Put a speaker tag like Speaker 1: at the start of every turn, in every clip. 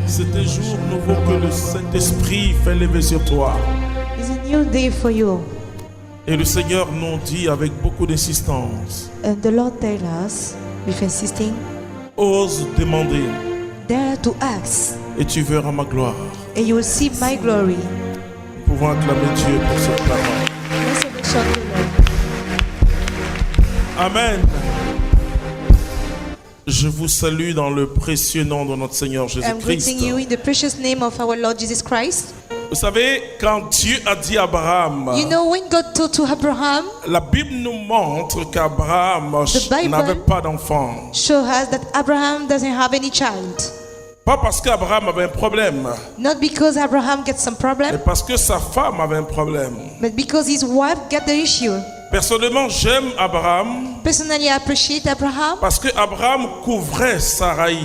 Speaker 1: C'est un jour nouveau que le Saint-Esprit fait lever sur toi.
Speaker 2: It's a new day for you.
Speaker 1: Et le Seigneur nous dit avec beaucoup d'insistance,
Speaker 2: And the Lord tells us, with insisting,
Speaker 1: ose demander
Speaker 2: dare to ask,
Speaker 1: et tu verras ma gloire.
Speaker 2: and you will see my glory.
Speaker 1: Nous pouvons acclamer Dieu pour cette parole.
Speaker 2: Let's shout to the Lord.
Speaker 1: Amen. Je vous salue dans le précieux nom de notre Seigneur
Speaker 2: I'm
Speaker 1: Jésus-Christ.
Speaker 2: greeting you in the precious name of our Lord Jesus Christ.
Speaker 1: Vous savez, quand Dieu a dit à Abraham,
Speaker 2: You know, when God told to Abraham,
Speaker 1: la Bible nous montre qu'Abraham
Speaker 2: The Bible-
Speaker 1: n'avait pas d'enfant.
Speaker 2: show us that Abraham doesn't have any child.
Speaker 1: Pas parce qu'Abraham avait un problème,
Speaker 2: Not because Abraham gets some
Speaker 1: mais
Speaker 2: problem,
Speaker 1: parce que sa femme avait un problème.
Speaker 2: but because his wife got the issue.
Speaker 1: Personnellement, j'aime Abraham
Speaker 2: Personally, I appreciate Abraham
Speaker 1: parce que Abraham couvrait Sarai.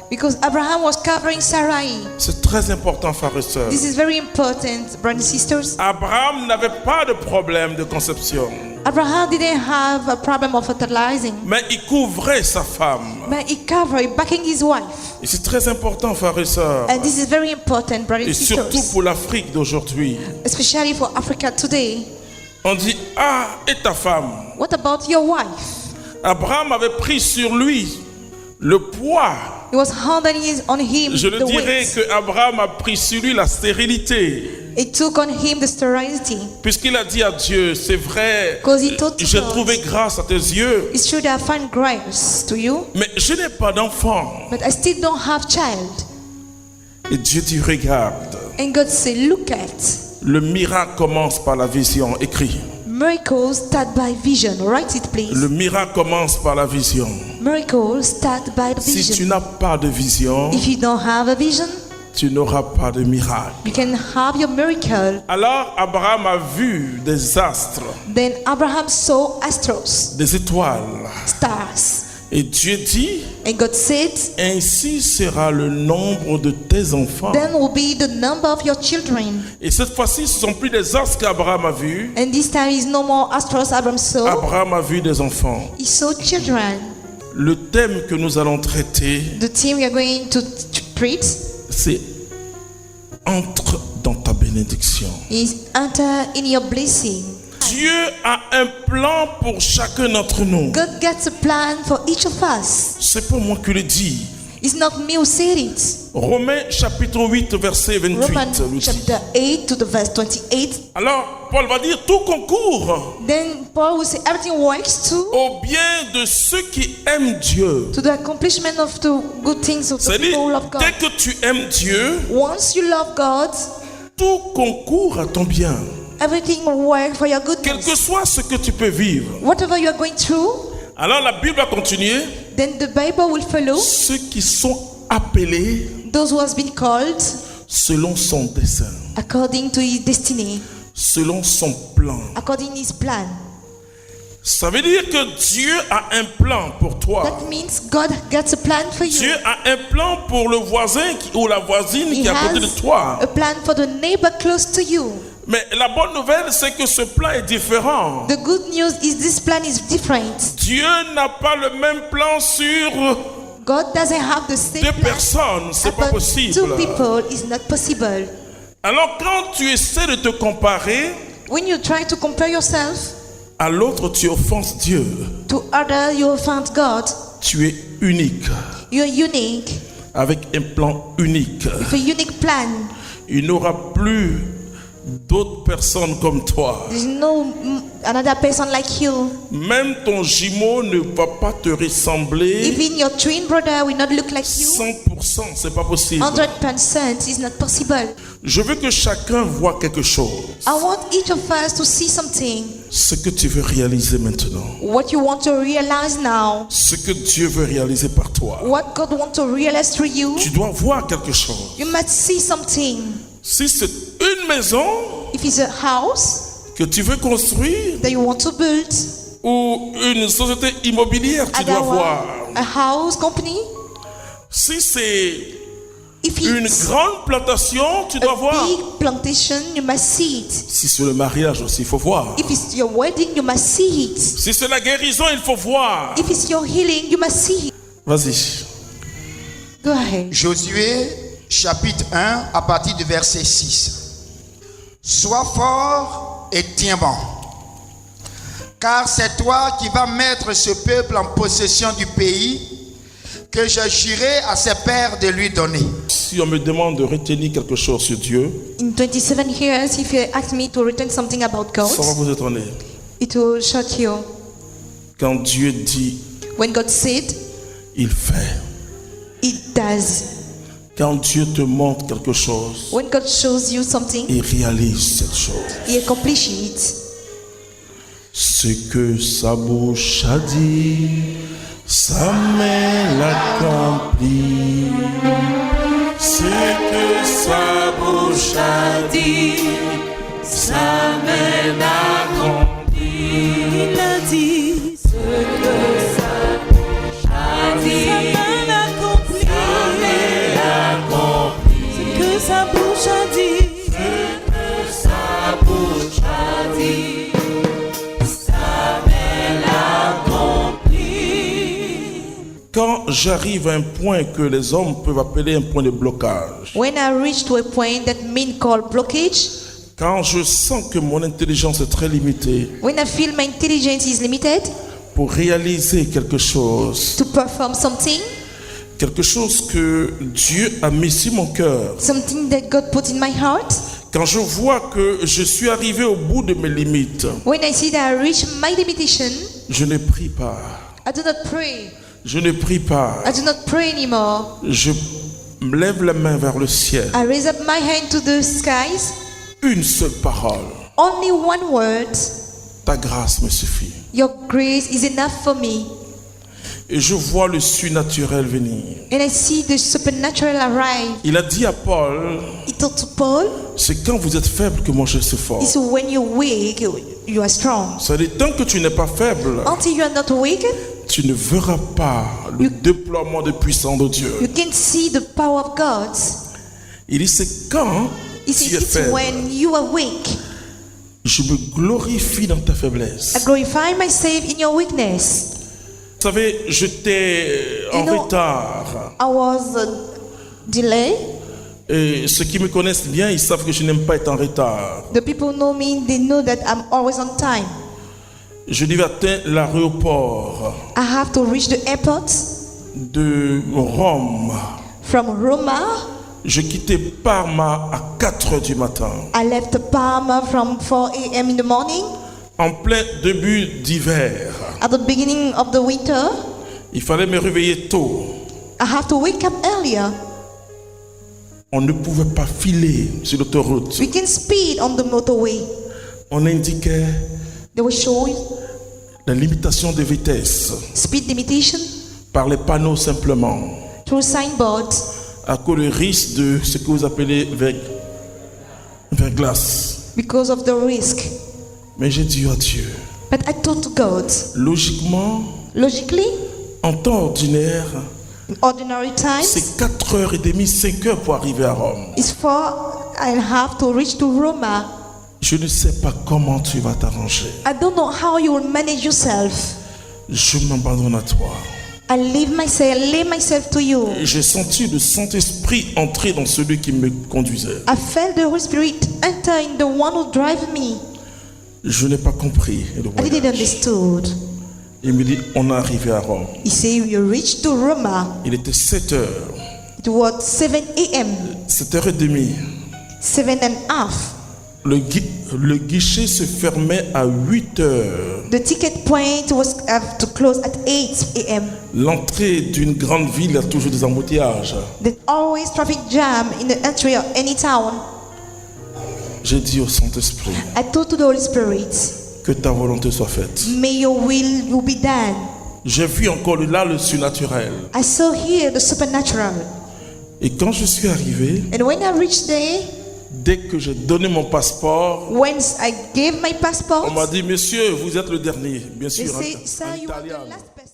Speaker 2: because Abraham was covering Sarai.
Speaker 1: C'est très important, frères et sœurs.
Speaker 2: This is very important, brothers and sisters.
Speaker 1: Abraham n'avait pas de problème de conception,
Speaker 2: Abraham didn't have a problem of fertilizing,
Speaker 1: mais il couvrait sa femme.
Speaker 2: but he covered backing his wife.
Speaker 1: Et c'est très important, frères et sœurs.
Speaker 2: And this is very important, brothers
Speaker 1: Et
Speaker 2: and
Speaker 1: surtout
Speaker 2: sisters,
Speaker 1: pour l'Afrique d'aujourd'hui.
Speaker 2: especially for Africa today.
Speaker 1: On dit, ah, et ta femme?
Speaker 2: What about your wife?
Speaker 1: Abraham avait pris sur lui le poids.
Speaker 2: It was on him
Speaker 1: Je le
Speaker 2: the
Speaker 1: dirais
Speaker 2: weight.
Speaker 1: que Abraham a pris sur lui la stérilité.
Speaker 2: It took on him the sterility.
Speaker 1: Puisqu'il a dit à Dieu, c'est vrai,
Speaker 2: 'Cause he told to
Speaker 1: j'ai
Speaker 2: God,
Speaker 1: trouvé grâce à tes yeux,
Speaker 2: It's true that I find grace to you,
Speaker 1: mais je n'ai pas d'enfant.
Speaker 2: but I still don't have child.
Speaker 1: Et Dieu dit, regarde,
Speaker 2: And God said, look at.
Speaker 1: le miracle commence par la vision, écrit.
Speaker 2: Miracles start by vision. Write it, please.
Speaker 1: Le miracle commence par la vision.
Speaker 2: Miracles start by the
Speaker 1: Si tu
Speaker 2: vision.
Speaker 1: n'as pas de vision,
Speaker 2: If you don't have a vision,
Speaker 1: tu n'auras pas de miracle.
Speaker 2: you can have your miracle.
Speaker 1: Alors Abraham a vu des astres,
Speaker 2: Then Abraham saw astros,
Speaker 1: des étoiles.
Speaker 2: stars.
Speaker 1: Et Dieu dit,
Speaker 2: And God said,
Speaker 1: ainsi sera le nombre de tes enfants.
Speaker 2: then will be the number of your children.
Speaker 1: Et cette fois-ci, ce ne sont plus des astres qu'Abraham a vus.
Speaker 2: And this time is no more astros Abraham saw.
Speaker 1: Abraham a vu des enfants.
Speaker 2: He saw children.
Speaker 1: Le thème que nous allons traiter,
Speaker 2: The team we are going to treat
Speaker 1: c'est entre dans ta bénédiction.
Speaker 2: is enter in your blessing.
Speaker 1: Dieu a un plan pour chacun d'entre nous.
Speaker 2: God gets a plan for each of us.
Speaker 1: C'est pas moi qui le dis.
Speaker 2: It's not me who said it.
Speaker 1: Romains chapitre 8 verset 28
Speaker 2: Romans
Speaker 1: le dit.
Speaker 2: chapter 8 to the verse 28.
Speaker 1: Alors Paul va dire tout concourt
Speaker 2: Then Paul will say everything works to
Speaker 1: au bien de ceux qui aiment Dieu.
Speaker 2: the accomplishment of the good things of the
Speaker 1: C'est-à-dire,
Speaker 2: people who love God.
Speaker 1: dès que tu aimes Dieu,
Speaker 2: Once you love God,
Speaker 1: tout concourt à ton bien.
Speaker 2: everything will work for your
Speaker 1: Quel que
Speaker 2: goodness.
Speaker 1: soit ce que tu peux vivre.
Speaker 2: Whatever you are going through,
Speaker 1: Alors la Bible va continuer.
Speaker 2: then the Bible will follow
Speaker 1: Ceux qui sont appelés
Speaker 2: those who has been called
Speaker 1: selon son dessein,
Speaker 2: according to his destiny,
Speaker 1: selon son plan.
Speaker 2: according to his plan.
Speaker 1: Ça veut dire que Dieu a un plan pour toi.
Speaker 2: That means God gets a plan for you.
Speaker 1: Dieu a un plan pour le voisin ou la voisine
Speaker 2: He
Speaker 1: qui est à côté de
Speaker 2: has
Speaker 1: toi.
Speaker 2: a plan for the neighbor close to you.
Speaker 1: Mais la bonne nouvelle, c'est que ce plan est différent.
Speaker 2: The good news is this plan is different.
Speaker 1: Dieu n'a pas le même plan sur
Speaker 2: God doesn't have the same
Speaker 1: deux
Speaker 2: plan
Speaker 1: personnes. C'est pas
Speaker 2: about
Speaker 1: possible.
Speaker 2: two people is not possible.
Speaker 1: Alors quand tu essaies de te comparer
Speaker 2: When you try to compare yourself
Speaker 1: à l'autre, tu offenses Dieu.
Speaker 2: to other, you offend God.
Speaker 1: Tu es unique,
Speaker 2: You're unique.
Speaker 1: avec un plan unique.
Speaker 2: With a unique plan.
Speaker 1: Il n'y aura plus d'autres personnes comme toi.
Speaker 2: There's no another person like you.
Speaker 1: Même ton jumeau ne va pas te ressembler.
Speaker 2: Even your twin brother will not look like you.
Speaker 1: 100%, c'est pas possible.
Speaker 2: 100% is not possible.
Speaker 1: Je veux que chacun voit quelque chose.
Speaker 2: I want each of us to see something.
Speaker 1: Ce que tu veux réaliser maintenant.
Speaker 2: What you want to realize now.
Speaker 1: Ce que Dieu veut réaliser par toi.
Speaker 2: What God wants to realize through you.
Speaker 1: Tu dois voir quelque chose.
Speaker 2: You must see something.
Speaker 1: Si c'est une maison
Speaker 2: If it's a house
Speaker 1: que tu veux construire
Speaker 2: that you want to build,
Speaker 1: ou une société immobilière, tu dois
Speaker 2: other one,
Speaker 1: voir.
Speaker 2: a house company,
Speaker 1: Si c'est
Speaker 2: If
Speaker 1: Une
Speaker 2: it's
Speaker 1: grande plantation, tu dois
Speaker 2: a
Speaker 1: voir.
Speaker 2: big plantation, you must see it.
Speaker 1: Si c'est le mariage aussi, il faut voir.
Speaker 2: If it's your wedding, you must see it.
Speaker 1: Si c'est la guérison, il faut voir.
Speaker 2: If it's your healing, you must see it.
Speaker 1: Vas-y.
Speaker 2: Go ahead.
Speaker 3: Josué chapitre 1 à partir du verset 6. Sois fort et tiens bon, car c'est toi qui vas mettre ce peuple en possession du pays que je jurai à ses pères de lui donner.
Speaker 1: Si on me demande de retenir quelque chose sur Dieu,
Speaker 2: In 27 years, if you ask me to return something about God,
Speaker 1: ça va vous étonner.
Speaker 2: it will shock you.
Speaker 1: Quand Dieu dit,
Speaker 2: When God said,
Speaker 1: il fait.
Speaker 2: it does.
Speaker 1: Quand Dieu te montre quelque chose,
Speaker 2: When God shows you something,
Speaker 1: il réalise cette chose.
Speaker 2: He accomplishes it.
Speaker 1: Ce que sa bouche a dit, sa main l'accomplit. Ce que sa bouche a dit, sa main l'accomplit.
Speaker 4: Il a dit ce que sa bouche a dit, sa main l'accomplit. Ce que sa bouche a dit, ce que sa bouche a dit, sa main l'accomplit.
Speaker 1: Quand j'arrive à un point que les hommes peuvent appeler un point de blocage,
Speaker 2: When I reach to a point that men call blockage,
Speaker 1: quand je sens que mon intelligence est très limitée
Speaker 2: when I feel my intelligence is limited
Speaker 1: pour réaliser quelque chose,
Speaker 2: to perform something,
Speaker 1: quelque chose que Dieu a mis sur mon cœur,
Speaker 2: something that God put in my heart,
Speaker 1: quand je vois que je suis arrivé au bout de mes limites,
Speaker 2: when I see that I reach my limitation,
Speaker 1: je ne prie pas.
Speaker 2: I do not pray.
Speaker 1: Je ne prie pas.
Speaker 2: I do not pray anymore.
Speaker 1: Je lève la main vers le ciel.
Speaker 2: I raise up my hand to the skies.
Speaker 1: Une seule parole.
Speaker 2: Only one word.
Speaker 1: Ta grâce me suffit.
Speaker 2: Your grace is enough for me.
Speaker 1: Et je vois le surnaturel venir.
Speaker 2: And I see the supernatural arrive.
Speaker 1: Il a dit à Paul,
Speaker 2: He told to Paul,
Speaker 1: c'est quand vous êtes faible que moi je suis fort.
Speaker 2: it's when you're weak, you are strong.
Speaker 1: C'est-à-dire, tant que tu n'es pas faible,
Speaker 2: Until you are not weak,
Speaker 1: tu ne verras pas le déploiement de puissance de Dieu.
Speaker 2: you can see the power of God.
Speaker 1: Il dit, c'est quand
Speaker 2: He
Speaker 1: tu
Speaker 2: says
Speaker 1: es
Speaker 2: it's
Speaker 1: faible.
Speaker 2: when you are weak.
Speaker 1: Je me glorifie dans ta faiblesse.
Speaker 2: I glorify myself in your weakness.
Speaker 1: Vous savez, j'étais en
Speaker 2: You know-
Speaker 1: retard.
Speaker 2: I was delayed.
Speaker 1: Et ceux qui me connaissent bien, ils savent que je n'aime pas être en retard.
Speaker 2: The people know me, they know that I'm always on time.
Speaker 1: Je devais atteindre l'aéroport
Speaker 2: I have to reach the airport
Speaker 1: de Rome.
Speaker 2: from Roma.
Speaker 1: Je quittais Parma à 4 heures du matin.
Speaker 2: I left Parma from 4 a.m. in the morning.
Speaker 1: En plein début d'hiver.
Speaker 2: At the beginning of the winter,
Speaker 1: Il fallait me réveiller tôt.
Speaker 2: I have to wake up earlier.
Speaker 1: On ne pouvait pas filer sur l'autoroute.
Speaker 2: We can speed on the motorway.
Speaker 1: On indiquait
Speaker 2: They were showing
Speaker 1: la limitation de vitesse
Speaker 2: speed limitation
Speaker 1: par les panneaux simplement.
Speaker 2: through signboards
Speaker 1: À cause du risque de ce que vous appelez verglas.
Speaker 2: because of the risk.
Speaker 1: Mais j'ai dit à Dieu,
Speaker 2: But I told to God,
Speaker 1: logiquement,
Speaker 2: logically,
Speaker 1: en temps ordinaire,
Speaker 2: in ordinary times,
Speaker 1: c'est 4h30, 5h pour arriver à Rome.
Speaker 2: it's 4.5 to reach to Roma.
Speaker 1: Je ne sais pas comment tu vas t'arranger.
Speaker 2: I don't know how you will manage yourself.
Speaker 1: Je m'abandonne à toi.
Speaker 2: I lay myself to you.
Speaker 1: J'ai senti le Saint-Esprit entrer dans celui qui me conduisait.
Speaker 2: I felt the Holy Spirit enter in the one who drive me.
Speaker 1: Je n'ai pas compris le
Speaker 2: I didn't
Speaker 1: voyage.
Speaker 2: understood.
Speaker 1: Il me dit, on est arrivé à Rome.
Speaker 2: He said, you reach to Roma.
Speaker 1: Il était 7h,
Speaker 2: It was 7 a.m.,
Speaker 1: 7h30.
Speaker 2: 7.5.
Speaker 1: Le guichet se fermait à 8h.
Speaker 2: The ticket point was have to close at 8 a.m.
Speaker 1: L'entrée d'une grande ville a toujours des embouteillages.
Speaker 2: There's always traffic jam in the entry of any town.
Speaker 1: J'ai dit au Saint-Esprit,
Speaker 2: I told to the Holy Spirit,
Speaker 1: que ta volonté soit faite.
Speaker 2: may your will be done.
Speaker 1: J'ai vu encore là le surnaturel.
Speaker 2: I saw here the supernatural.
Speaker 1: Et quand je suis arrivé,
Speaker 2: And when I reached there,
Speaker 1: dès que j'ai donné mon passeport,
Speaker 2: when I gave my passport,
Speaker 1: on m'a dit, monsieur, vous êtes le dernier. Bien
Speaker 2: they
Speaker 1: sûr,
Speaker 2: say,
Speaker 1: en
Speaker 2: sir, you are the
Speaker 1: italien.
Speaker 2: last person.